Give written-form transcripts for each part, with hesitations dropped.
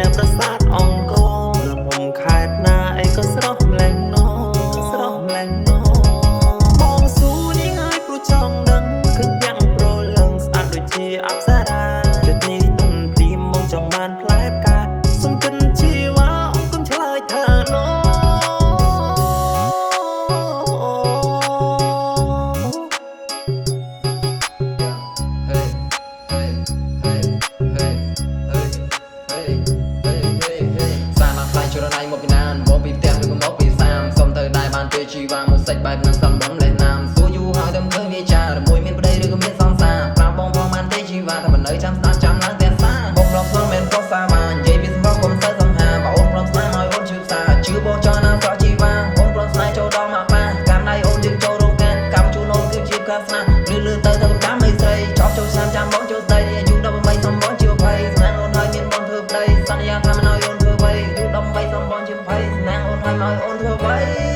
នៅប្រាសាទអង្គរលំហំខេត្តណាអីក៏ស្រស់ម្លែងណោបងសួរនេះហើយព្រោះចង់ដឹងគឺទាំងប្រលឹងស្អាតដូចជាអប្សរាចិត្តនេះទុនព្រីមមកចង់បានផ្លែផ្កាសុំគិនជីវ៉ាអង្គឆ្លើយថាណូជីវ៉ាមកសាច់បែបនឹងសំបំលេះណាមសួរយូរហើយតែមិនឃើញវាចារមួយមានប្តីឬក៏មានសង្សារប្រាំបងផងបានទេជីវ៉ាតែមិននៅចាំស្ដាប់ចាំឡើងតែសាបងប្រុសស្មមិនប្រុសសាបាននិយាយពីសម្រាប់កុំសូវសំហាបើអូនប្រុសស្នេហ៍ឲ្យអូនជឿសាជឿបងចង់ណាស្រកជីវ៉ាអូនប្រុសស្នេហ៍ចូលដល់មកប៉ាកាន់ដៃអូនយើងចូលរោងការកម្មជួនអូនគឺជាការស្នេហ៍លឺទៅតាមមេស្រីចប់ចូលឆ្នាំចាំបងចូលស្ដីអាយុ18សំបងជា20ស្នេហ៍អូនហើយមានបងធ្វើប្តីសន្យាថាមិនឲ្យអូនធ្វើអ្វីអាយុ18សំបងជា20ស្នេហ៍អូនហើយមិនឲ្យអូនធ្វើអ្វី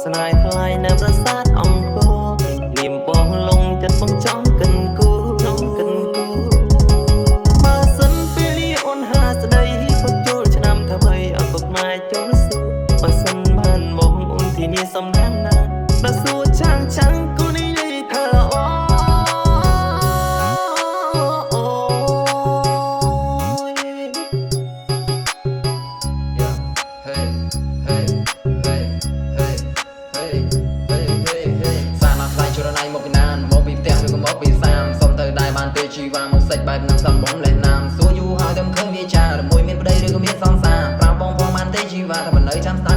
ស្នេហ៍ថ្លៃនៅប្រាសាទអង្គរលៀមបងលងចិត្តបងចង់កិនគូបើសិនពេលនេះអូនហាស្ដីពុតចូលឆ្នាំថ្មីអត់ពុកម៉ែចូលសួរបើសិនបានមកអូនទីនេះសំខាន់ណាស់ដល់សួរចាំងគូនេះនិយាយថាល្អជីវ៉ាមកសាច់បែបនឹងសំបំលេះណាមសួរយូរហើយតែមិនឃើញវាចារមួយមានប្តីឬក៏មានសង្សារប្រាំបងផងបានទេជីវ៉ាតែមិននៅចាំស្ដាប់